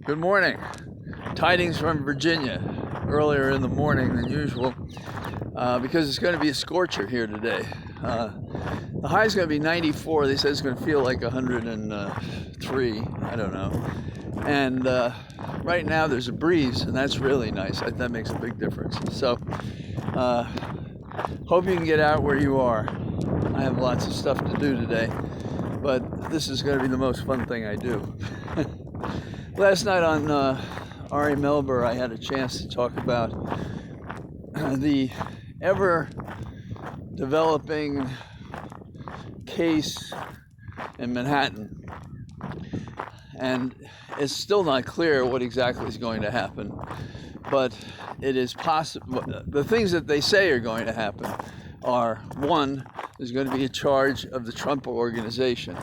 Good morning. Tidings from Virginia earlier in the morning than usual because it's going to be a scorcher here today. The high is going to be 94. They said it's going to feel like 103. I don't know. And right now there's a breeze, and that's really nice. That makes a big difference. So hope you can get out where you are. I have lots of stuff to do today, but this is going to be the most fun thing I do. Last night on Ari Melber, I had a chance to talk about the ever-developing case in Manhattan. And it's still not clear what exactly is going to happen, but it is possible. The things that they say are going to happen are, one, there's going to be a charge of the Trump organization.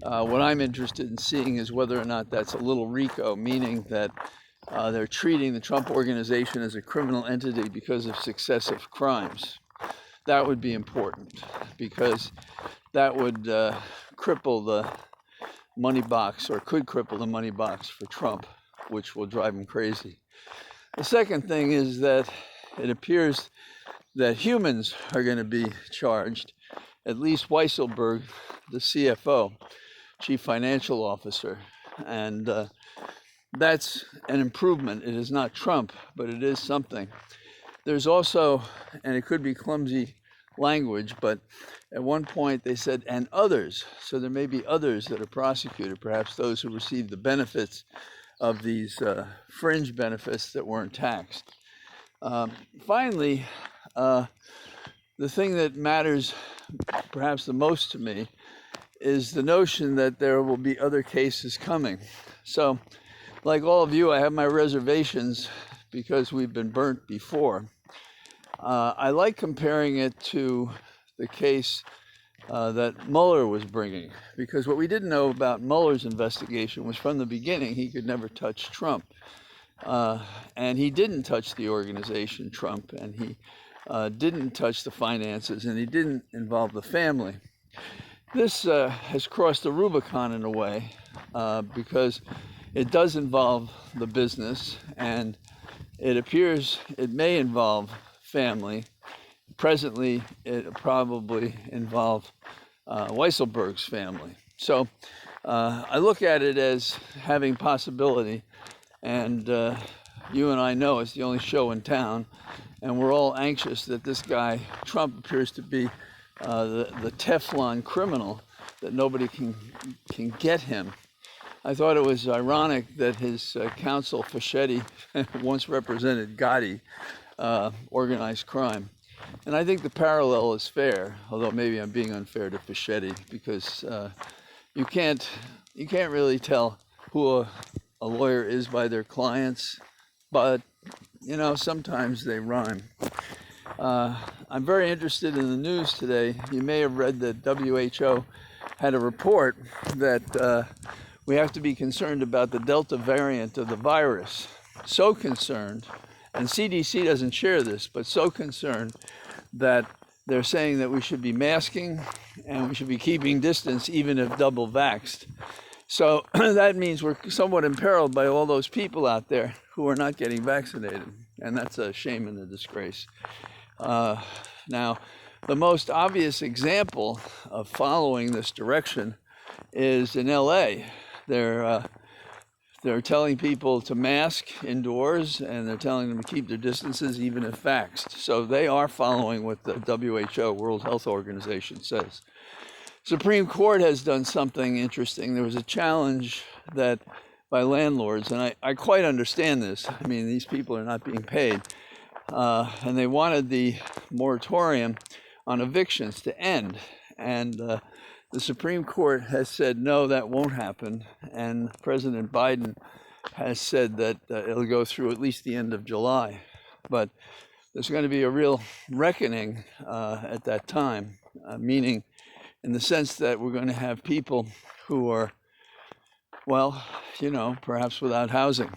What I'm interested in seeing is whether or not that's a little RICO, meaning that they're treating the Trump organization as a criminal entity because of successive crimes. That would be important because that would cripple the money box, or could cripple the money box for Trump, which will drive him crazy. The second thing is that it appears that humans are going to be charged, at least Weisselberg, the CFO, Chief Financial Officer, and that's an improvement. It is not Trump, but it is something. There's also, and it could be clumsy language, but at one point they said, and others. So there may be others that are prosecuted, perhaps those who received the benefits of these fringe benefits that weren't taxed. Finally, the thing that matters perhaps the most to me is the notion that there will be other cases coming. So, like all of you, I have my reservations because we've been burnt before. I like comparing it to the case that Mueller was bringing, because what we didn't know about Mueller's investigation was from the beginning he could never touch Trump. And he didn't touch the organization Trump, and he didn't touch the finances, and he didn't involve the family. This has crossed the Rubicon in a way because it does involve the business, and it appears it may involve family. Presently, it probably involve Weisselberg's family. So I look at it as having possibility, and you and I know it's the only show in town, and we're all anxious that this guy, Trump, appears to be the Teflon criminal, that nobody can get him. I thought it was ironic that his counsel, Fischetti, once represented Gotti, organized crime. And I think the parallel is fair, although maybe I'm being unfair to Fischetti, because you can't really tell who a lawyer is by their clients, but you know, sometimes they rhyme. I'm very interested in the news today. You may have read that WHO had a report that we have to be concerned about the Delta variant of the virus. So concerned, and CDC doesn't share this, but so concerned that they're saying that we should be masking and we should be keeping distance even if double vaxxed. So that means we're somewhat imperiled by all those people out there who are not getting vaccinated, and that's a shame and a disgrace. Now, the most obvious example of following this direction is in LA. They're telling people to mask indoors, and they're telling them to keep their distances even if vaxxed. So they are following what the WHO, World Health Organization, says. Supreme Court has done something interesting. There was a challenge that by landlords, and I quite understand this. I mean, these people are not being paid. And they wanted the moratorium on evictions to end. And the Supreme Court has said, no, that won't happen. And President Biden has said that it'll go through at least the end of July. But there's going to be a real reckoning at that time, meaning in the sense that we're going to have people who are, well, you know, perhaps without housing.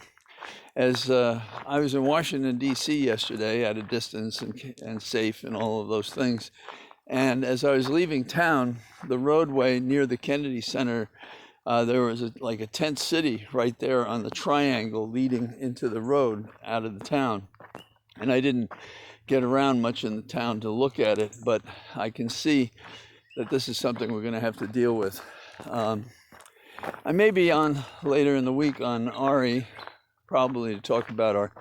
As I was in Washington, D.C. yesterday at a distance and safe and all of those things, and as I was leaving town, the roadway near the Kennedy Center there was like a tent city right there on the triangle leading into the road out of the town. And I didn't get around much in the town to look at it, but I can see that this is something we're going to have to deal with. I may be on later in the week on Ari, probably to talk about our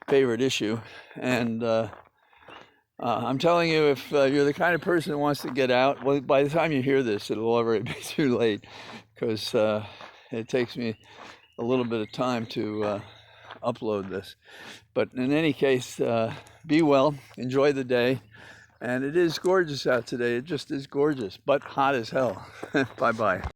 favorite issue. And I'm telling you, if you're the kind of person who wants to get out, well, by the time you hear this, it'll already be too late, because it takes me a little bit of time to upload this. But in any case, be well, enjoy the day. And it is gorgeous out today. It just is gorgeous, but hot as hell. Bye-bye.